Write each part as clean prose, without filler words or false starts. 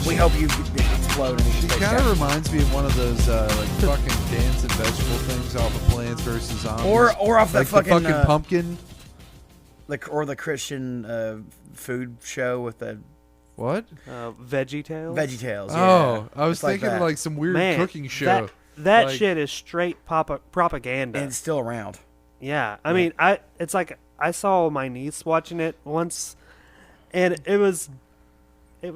we hope you explode. She kind of reminds me of one of those like fucking dance and vegetable things off of Plants vs. Zombies. Or off that like fucking the fucking pumpkin. Or the Christian food show with the Veggie Tales. Veggie Tales. Yeah. Oh, I was It's thinking like, like some weird cooking show. That like, shit is straight propaganda. and it's still around. Yeah, I mean, it's like I saw my niece watching it once, and it was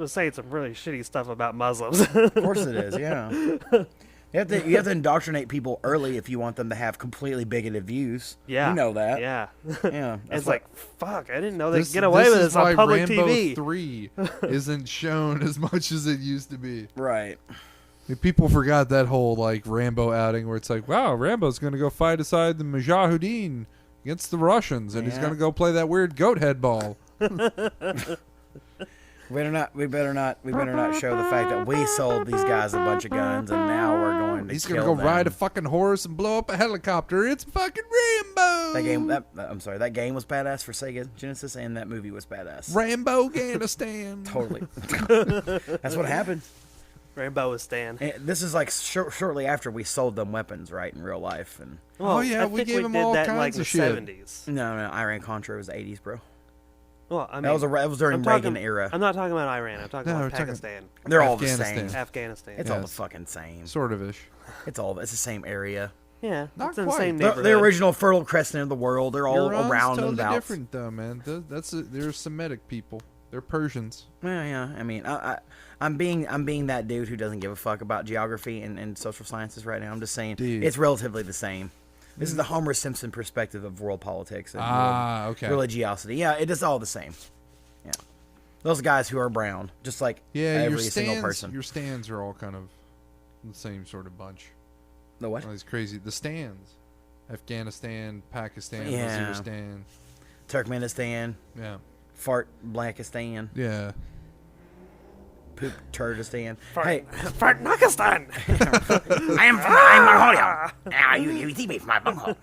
saying some really shitty stuff about Muslims. Of course it is. Yeah. You have to indoctrinate people early if you want them to have completely bigoted views. Yeah, you know that. Yeah, yeah. It's like fuck. I didn't know they could get away with this on public Rambo TV. 3 isn't shown as much as it used to be. Right. People forgot that whole like Rambo outing where it's like, wow, Rambo's going to go fight aside the Mujahideen against the Russians, and he's going to go play that weird goat head ball. We better not show the fact that we sold these guys a bunch of guns, and now we're going to. He's going to go ride a fucking horse and blow up a helicopter. It's fucking Rambo. That game was badass for Sega Genesis, and that movie was badass. Rambo-Ganistan. Totally. That's what happened. Rainbow is Stan. And this is like shortly after we sold them weapons, right, in real life. And well, we gave them all kinds of shit. 70s. No, Iran-Contra was the 80s, bro. Well, I mean, that was during Reagan era. I'm not talking about Iran. I'm talking about Pakistan. They're all the same. Afghanistan. It's all the fucking same. Sort of ish. It's the same area. Yeah, not it's in quite. the same neighborhood. The original Fertile Crescent of the world. They're all Iran's around totally and about. Different though, man. They're Semitic people. They're Persians. Yeah. I mean, I'm being that dude who doesn't give a fuck about geography and social sciences right now. I'm just saying it's relatively the same. This is the Homer Simpson perspective of world politics and religiosity. Yeah, it is all the same. Yeah, those guys who are brown, just like every single person. Your stands are all kind of the same sort of bunch. The what? All these crazy. The stands. Afghanistan, Pakistan, Waziristan. Turkmenistan. Yeah. Fart Blackistan. Yeah. Poop Turdistan. Fart Nakistan. I'm Mongolia. You see me from my bunghole.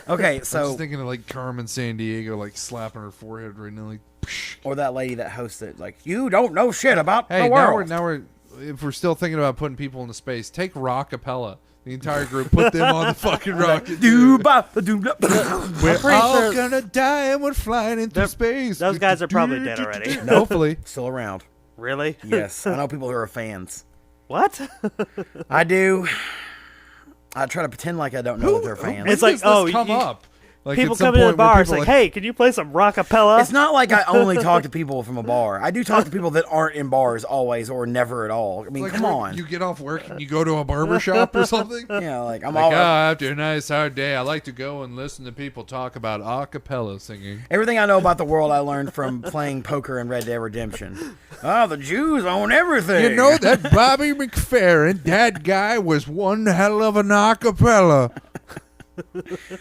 Okay, so. I was thinking of like Carmen Sandiego, like slapping her forehead right now, like. Psh. Or that lady that hosted, like, you don't know shit about the world. Now we're if we're still thinking about putting people into space, take Rockapella. The entire group, put them on the fucking rocket. We're all gonna die and we're flying into space. Those guys are probably dead already. Hopefully. Still around. Really? Yes. I know people who are fans. What? I do. I try to pretend like I don't know that they're fans. It's like, come up. Like people come into the bar, it's like, hey, can you play some Rockapella? It's not like I only talk to people from a bar. I do talk to people that aren't in bars always or never at all. I mean, like, come on. You get off work and you go to a barber shop or something? Yeah, like I'm like, all after a nice hard day, I like to go and listen to people talk about a cappella singing. Everything I know about the world I learned from playing poker in Red Dead Redemption. Oh, the Jews own everything. You know that Bobby McFerrin, that guy was one hell of an a cappella.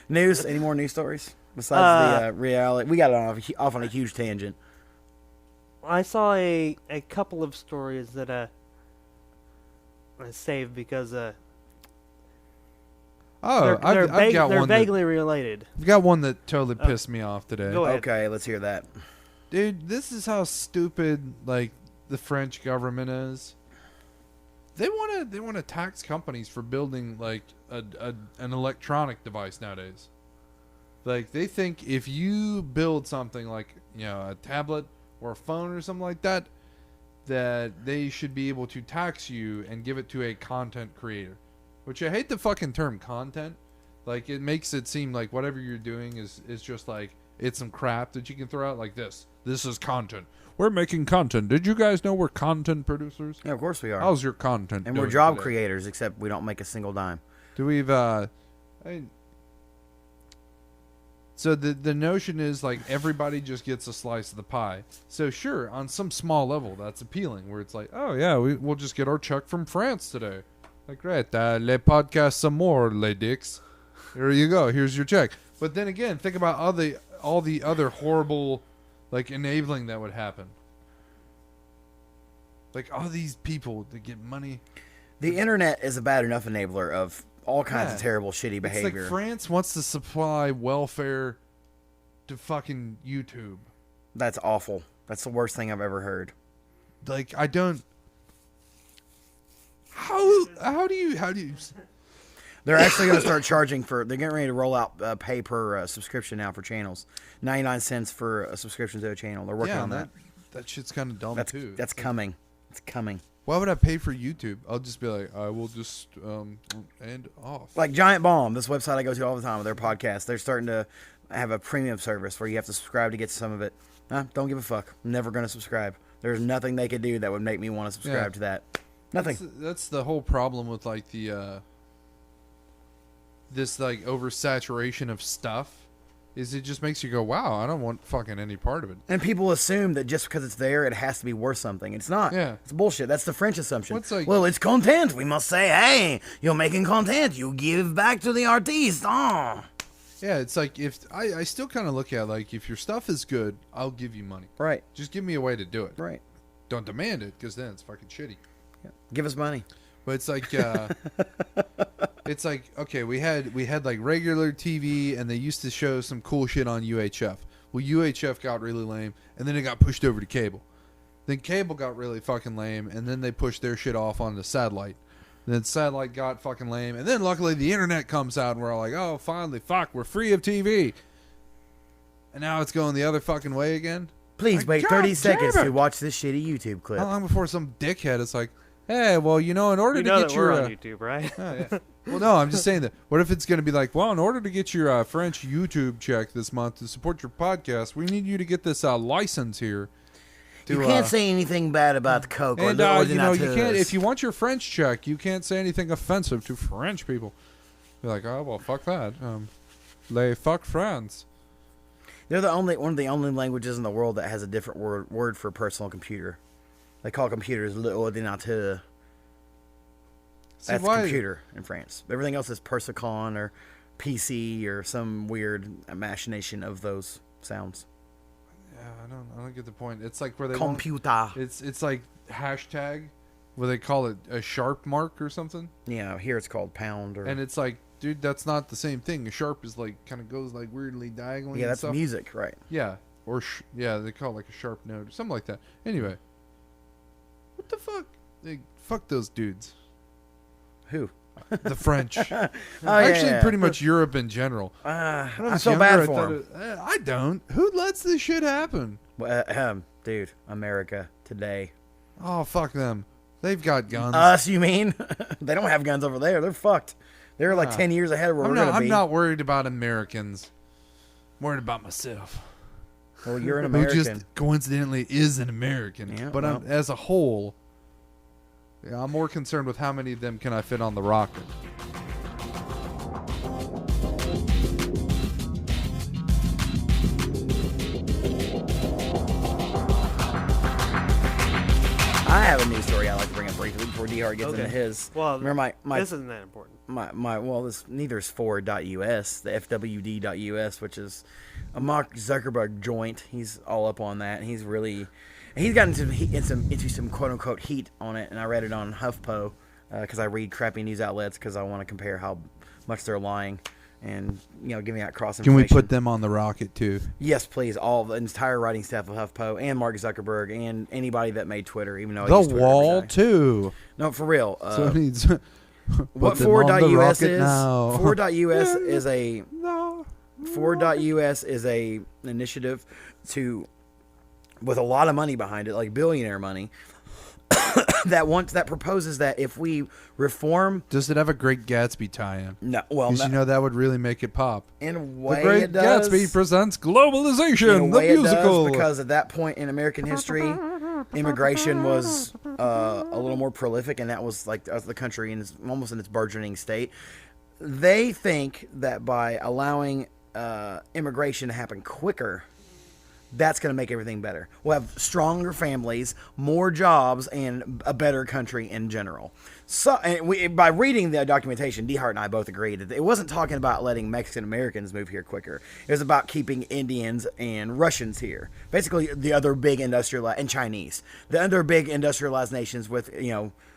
News? Any more news stories? Besides the reality, we got it off on a huge tangent. I saw a couple of stories that I saved because I've they're got one vaguely related. I've got one that totally pissed me off today. Go ahead. Okay, let's hear that. Dude, this is how stupid like the French government is. They want to tax companies for building like an electronic device nowadays. Like they think if you build something like, you know, a tablet or a phone or something like that, that they should be able to tax you and give it to a content creator. Which I hate the fucking term content. Like it makes it seem like whatever you're doing is just like it's some crap that you can throw out like this. This is content. We're making content. Did you guys know we're content producers? Yeah, of course we are. How's your content? And we're job creators, except we don't make a single dime. So the notion is like everybody just gets a slice of the pie. So sure, on some small level, that's appealing. Where it's like, oh yeah, we'll just get our check from France today. Like, great, les podcasts some more, les dicks. There you go. Here's your check. But then again, think about all the other horrible, like enabling that would happen. Like all these people that get money. The internet is a bad enough enabler of all kinds of terrible, shitty behavior. It's like France wants to supply welfare to fucking YouTube. That's awful. That's the worst thing I've ever heard. like I don't. How do you? They're actually going to start charging for. They're getting ready to roll out pay per subscription now for channels. 99 cents for a subscription to a channel. They're working on that. That shit's kind of dumb too. That's coming. It's coming. Why would I pay for YouTube? I'll just be like, I will just end off. Like Giant Bomb, this website I go to all the time with their podcast. They're starting to have a premium service where you have to subscribe to get some of it. Don't give a fuck. I'm never going to subscribe. There's nothing they could do that would make me want to subscribe to that. Nothing. That's the whole problem with like the this like oversaturation of stuff. Is it just makes you go, wow, I don't want fucking any part of it. And people assume that just because it's there, it has to be worth something. It's not. Yeah. It's bullshit. That's the French assumption. Like, well, it's content. We must say, hey, you're making content. You give back to the artiste. Oh. Yeah, it's like if I still kind of look at like if your stuff is good, I'll give you money. Right. Just give me a way to do it. Right. Don't demand it because then it's fucking shitty. Yeah. Give us money. But it's like it's like okay, we had like regular TV and they used to show some cool shit on UHF. Well, UHF got really lame and then it got pushed over to cable. Then cable got really fucking lame and then they pushed their shit off onto satellite. Then satellite got fucking lame and then luckily the internet comes out and we're all like, oh, finally, fuck, we're free of TV. And now it's going the other fucking way again. Please wait 30 seconds to watch this shitty YouTube clip. How long before some dickhead is like, hey, well, in order to get your... we're on YouTube, right? Oh, yeah. Well, no, I'm just saying that. What if it's going to be like, well, in order to get your French YouTube check this month to support your podcast, we need you to get this license here. You can't say anything bad about the Coke or and, the you can't. If you want your French check, you can't say anything offensive to French people. You're like, oh, well, fuck that. Les fuck France. They're one of the only languages in the world that has a different word for personal computer. They call computers l'ordinateur. That's computer in France. Everything else is persicon or PC or some weird machination of those sounds. Yeah, I don't get the point. It's like where they computer. It's like hashtag where they call it a sharp mark or something. Yeah, here it's called pound. And it's like, dude, that's not the same thing. A sharp is like kind of goes like weirdly diagonally. Yeah, that's stuff. music, right? Yeah, or they call it like a sharp note or something like that. Anyway, what the fuck? Fuck those dudes. Who? The French. Actually, pretty much Europe in general. I feel bad for them. I don't. Who lets this shit happen? Dude, America today. Oh, fuck them. They've got guns. Us, you mean? They don't have guns over there. They're fucked. They're like 10 years ahead of where we're going to be. I'm not worried about Americans. I'm worried about myself. Well, you're an American. Who just coincidentally is an American. Yeah, but as a whole... Yeah, I'm more concerned with how many of them can I fit on the rocket. I have a news story I'd like to bring up briefly before DeHart gets into his. Well, remember this isn't that important. Neither is S4E08, the FWD.US, which is a Mark Zuckerberg joint. He's all up on that. He's gotten into some quote unquote heat on it, and I read it on HuffPo because I read crappy news outlets because I want to compare how much they're lying and giving out cross information. Can we put them on the rocket too? Yes, please. All the entire writing staff of HuffPo and Mark Zuckerberg and anybody that made Twitter, even though I use the Twitter wall every day. too. No, for real. So it needs. What 4.us is? Now. 4.us is a 4.us is a initiative to, with a lot of money behind it, like billionaire money, that proposes that if we reform. Does it have a Great Gatsby tie-in? No, well, because that would really make it pop. In a way, The Great it does. Gatsby presents Globalization, In a way the musical. It does, because at that point in American history, immigration was a little more prolific, and that was like the country in almost in its burgeoning state. They think that by allowing immigration to happen quicker, that's going to make everything better. We'll have stronger families, more jobs, and a better country in general. So, by reading the documentation, DeHart and I both agreed that it wasn't talking about letting Mexican Americans move here quicker. It was about keeping Indians and Russians here. Basically, the other big and Chinese. The other big industrialized nations with,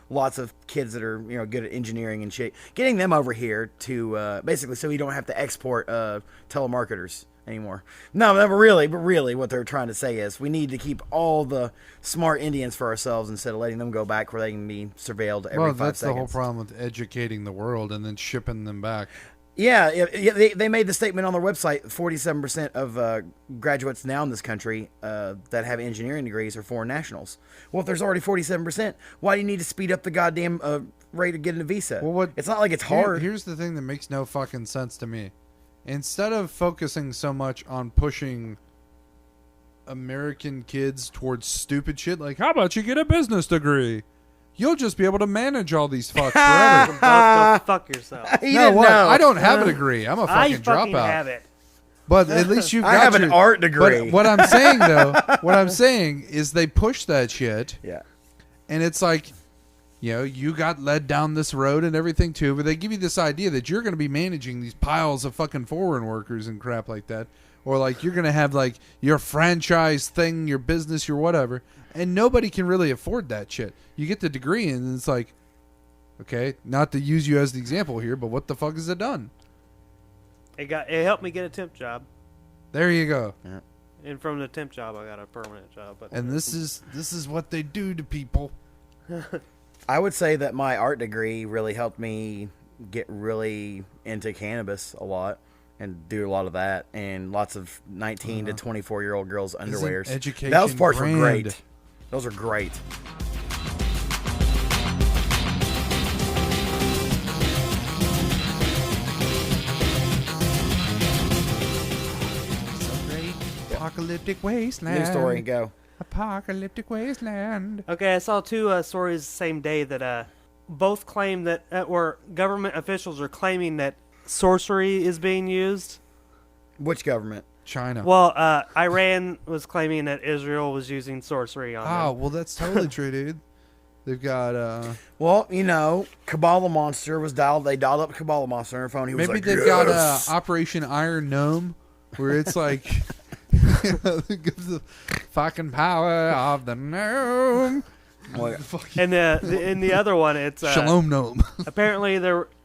lots of kids that are, good at engineering and shit. Getting them over here to, basically, so we don't have to export telemarketers anymore. No, but really, what they're trying to say is we need to keep all the smart Indians for ourselves instead of letting them go back where they can be surveilled every 5 seconds. Well, that's the whole problem with educating the world and then shipping them back. Yeah, they made the statement on their website. 47% of graduates now in this country that have engineering degrees are foreign nationals. Well, if there's already 47%, why do you need to speed up the goddamn rate of getting a visa? Well, it's not like it's hard. Here's the thing that makes no fucking sense to me. Instead of focusing so much on pushing American kids towards stupid shit, like, how about you get a business degree? You'll just be able to manage all these fucks forever. Go fuck yourself. I don't have a degree. I'm a fucking dropout. I have it. But at least you've got I have an art degree. But what I'm saying, though, is they push that shit. Yeah. And it's like, you got led down this road and everything, too. But they give you this idea that you're going to be managing these piles of fucking foreign workers and crap like that. Or, like, you're going to have, like, your franchise thing, your business, your whatever. And nobody can really afford that shit. You get the degree and it's like, okay, not to use you as the example here, but what the fuck has it done? It helped me get a temp job. There you go. Yeah. And from the temp job, I got a permanent job. But and this is what they do to people. I would say that my art degree really helped me get really into cannabis a lot. And do a lot of that, and lots of 19 to 24-year-old girls' underwears. Education Those parts brand. were great. Those are great. So great. Apocalyptic wasteland. New story, go. Apocalyptic wasteland. Okay, I saw 2 stories the same day that both claim that, or government officials are claiming that sorcery is being used. Which government? China. Well, Iran was claiming that Israel was using sorcery on them. Oh, well, that's totally true, dude. They've got, Well, Kabbalah Monster was dialed. They dialed up Kabbalah Monster on her phone. He was maybe like, they've got Operation Iron Gnome, where it's like, the fucking power of the gnome. And in the other one, it's Shalom Gnome. Apparently,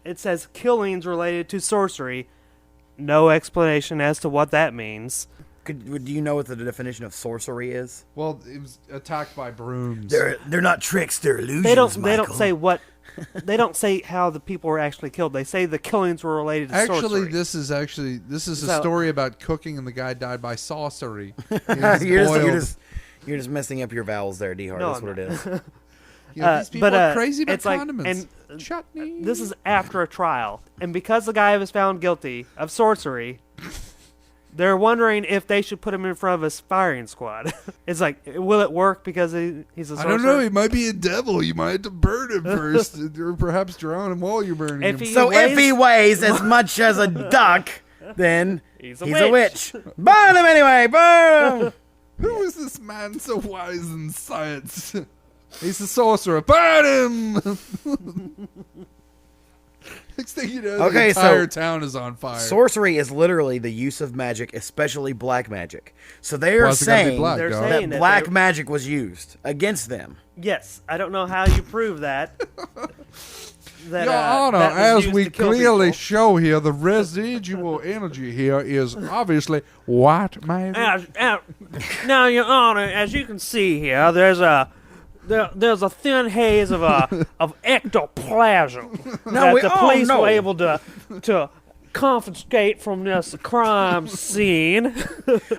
it says killings related to sorcery. No explanation as to what that means. Do you know what the definition of sorcery is? Well, it was attacked by brooms. They're not tricks. They're illusions. They don't say what. They don't say how the people were actually killed. They say the killings were related to sorcery. This is a story about cooking, and the guy died by sorcery. You're just messing up your vowels there, DeHart. No, That's what it is. These people are crazy about condiments. And chutney. This is after a trial, and because the guy was found guilty of sorcery, they're wondering if they should put him in front of a firing squad. It's like, will it work because he's a sorcerer? I don't know. He might be a devil. You might have to burn him first, or perhaps drown him while you're burning him. If he weighs as much as a duck, then he's a witch. Burn him anyway. Burn him. Who is this man so wise in science? He's a sorcerer. Burn him! Next thing you know, the entire town is on fire. Sorcery is literally the use of magic, especially black magic. So they are saying that black magic was used against them. Yes. I don't know how you prove that. Your Honor, as we clearly show here, the residual energy here is obviously white magic. Now, Your Honor, as you can see here, there's a thin haze of ectoplasm that the police were able to confiscate from this crime scene.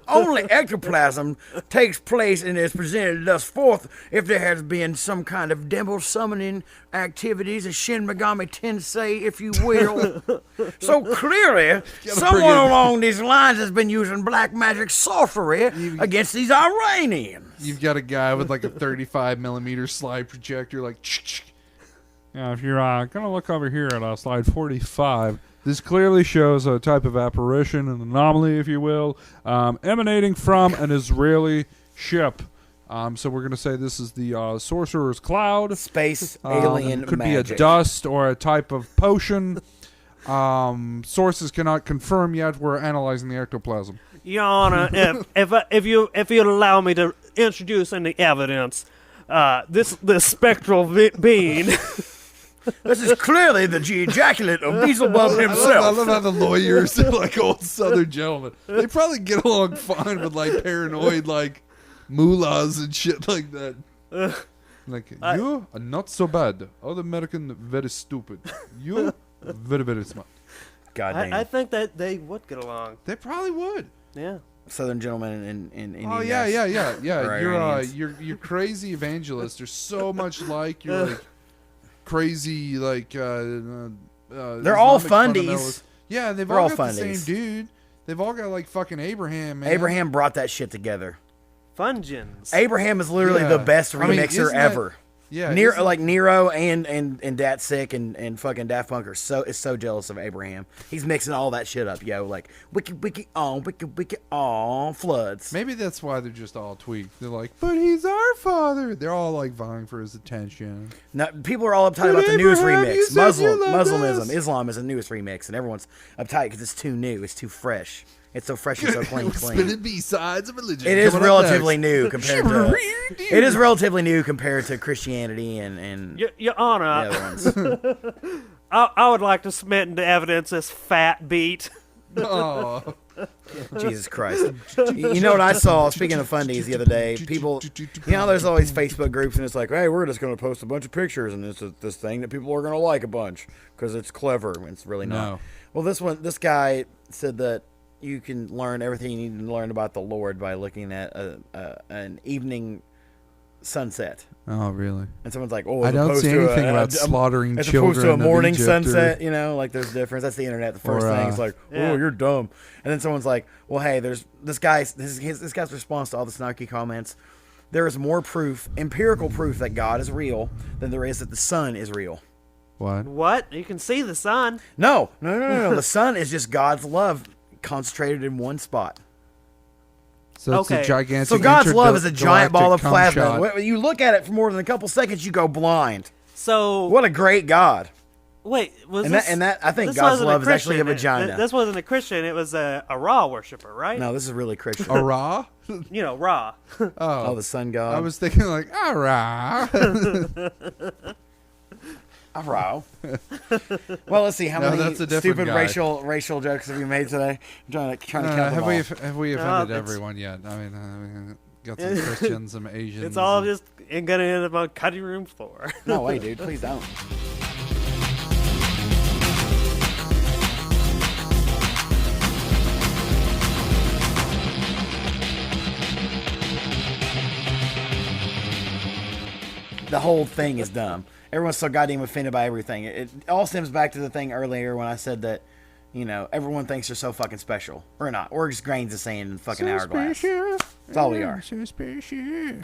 Only ectoplasm takes place and is presented thus forth if there has been some kind of devil summoning activities, as Shin Megami Tensei, if you will. So clearly, someone along these lines has been using black magic sorcery against these Iranians. You've got a guy with like a 35mm slide projector, like, now if you're going to look over here at slide 45, this clearly shows a type of apparition, an anomaly, if you will, emanating from an Israeli ship. So we're going to say this is the Sorcerer's Cloud. Space alien could magic. Be a dust or a type of potion. Sources cannot confirm yet. We're analyzing the ectoplasm. Your Honor, if you allow me to introduce any evidence, this spectral being This is clearly the ejaculate of Beelzebub I himself. love how the lawyers are like old Southern gentlemen. They probably get along fine with like paranoid like mullahs and shit like that. Like you are not so bad. Other American very stupid. You very very smart. God damn. I think that they would get along. They probably would. Yeah. Southern gentlemen in Indian Oh guys. yeah. Or You're Iranians. you're crazy evangelists. They're so much like you're like crazy like They're all Islamic fundies. fundamentalists. Yeah, they've They're all all got the fundies. same dude. They've all got like fucking Abraham, man. Abraham brought that shit together. Fungens. Abraham is literally Yeah. the best I mean, remixer isn't that- ever. Yeah, Like Nero and Datsick and fucking Daft Punk are so jealous of Abraham. He's mixing all that shit up, yo. Like wiki floods. maybe that's why they're just all tweaked. They're like, but he's our father. They're all like vying for his attention. Now, people are all uptight But about the newest Abraham, you remix. said you loved Muslimism, us. Islam is the newest remix, and everyone's uptight because it's too new. It's too fresh. It's so fresh and so clean. Spinning B-sides of religion. It is Coming up relatively next. new compared to. It is relatively new compared to Christianity and Your Honor, the other ones. I would like to submit into evidence this fat beat. Oh. Jesus Christ. You know what I saw, speaking of fundies the other day, people, you know, there's always Facebook groups and it's like, hey, we're just going to post a bunch of pictures and it's this thing that people are going to like a bunch because it's clever. It's really not. No. Well, this guy said that you can learn everything you need to learn about the Lord by looking at an evening sunset. Oh, really? And someone's like, oh, I as don't opposed see to anything about slaughtering as children opposed to a of morning Egypt sunset, or- you know, like there's a difference. That's the internet. The first Or, thing is like, Yeah. oh, you're dumb. And then someone's like, well, hey, there's this guy's response to all the snarky comments. There is more proof, empirical proof, that God is real than there is that the sun is real. What? What? You can see the sun. No. The sun is just God's love concentrated in one spot. So it's Okay. a gigantic. So God's love is a giant ball of intergalactic cum plasma. shot. When you look at it for more than a couple seconds, you go blind. So What a great God. wait, was And this? that I think this God's wasn't love is actually a Christian. vagina. This wasn't a Christian. It was a Ra worshiper, right? No, this is really Christian. A raw? You know, Ra. Oh, the sun god. I was thinking like, a raw. Wow. Well, let's see how No, many that's a different stupid guy. racial jokes have we made today. I'm trying to count them have all. we offended it's- everyone yet? I mean, got some Christians, some Asians. It's all and- just gonna end up on cutting room floor. No way, dude. Please don't. The whole thing is dumb. Everyone's so goddamn offended by everything. It all stems back to the thing earlier when I said that, you know, everyone thinks they're so fucking special. We're not. We're just grains of sand in fucking hourglass. That's all we are.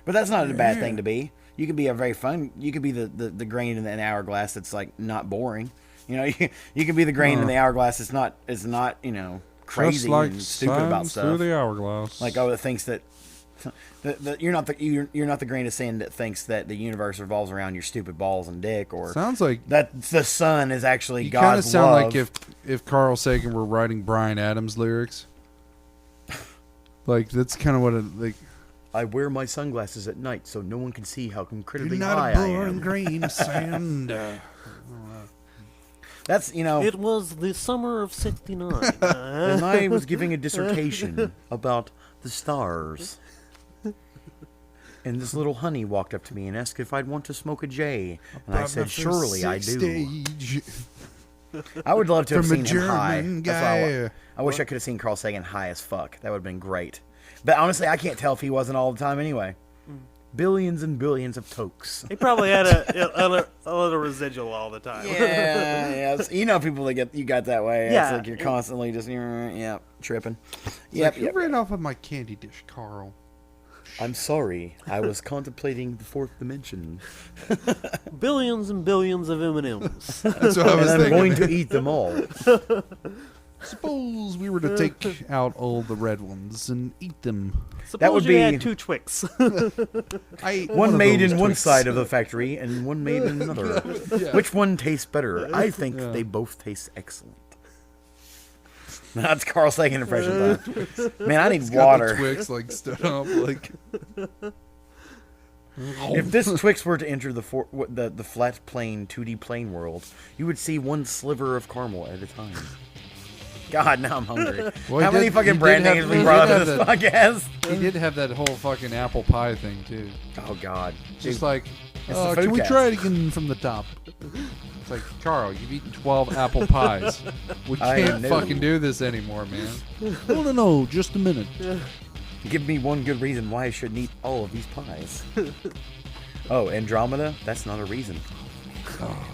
But that's not a bad thing to be. You can be you can be the grain in an hourglass that's like not boring. You know, you can be the grain in the hourglass that's not, you know, crazy Just like and stupid about sands through stuff. the hourglass. Like that thinks that you're not the grain of sand that thinks that the universe revolves around your stupid balls and dick, or Sounds like that the sun is actually you kind of God's sound love. like if Carl Sagan were writing Bryan Adams lyrics. Like that's kind of what it like. I wear my sunglasses at night so no one can see how incredibly You're high not a I boring am. grain of sand. That's, you know, It was the summer of '69. and I was giving a dissertation about the stars. And this little honey walked up to me and asked if I'd want to smoke a J. And I said, surely I do. Stage. I would love to have From a seen him high. German That's what I guy. want. I wish I could have seen Carl Sagan high as fuck. That would have been great. But honestly, I can't tell if he wasn't all the time anyway. Billions and billions of tokes. He probably had a little residual all the time. Yeah. You know people that you got that way. Yeah. It's like you're constantly just, tripping. Like, you ran off of my candy dish, Carl. I'm sorry. I was contemplating the fourth dimension. Billions and billions of M&Ms. That's what I was And I'm thinking. going to eat them all. Suppose we were to take out all the red ones and eat them. Suppose would you be- had 2 Twix. I ate One of made those in one Twix. side of the factory and one made in another. Yeah. Which one tastes better? I think Yeah. they both taste excellent. That's Carl Sagan impression time. Man, I need Got the water. Twix like stood up like If this Twix were to enter the flat plane 2D plane world, you would see one sliver of caramel at a time. God, now I'm hungry. Well, How many fucking brand names we brought up in this podcast? He did have that whole fucking apple pie thing too. Oh God, Just dude, like, can we try it again from the top? it's like, Carl, you've eaten 12 apple pies. We can't fucking do this anymore, man. No, just a minute. give me one good reason why I shouldn't eat all of these pies. Oh, Andromeda? That's not a reason. Oh,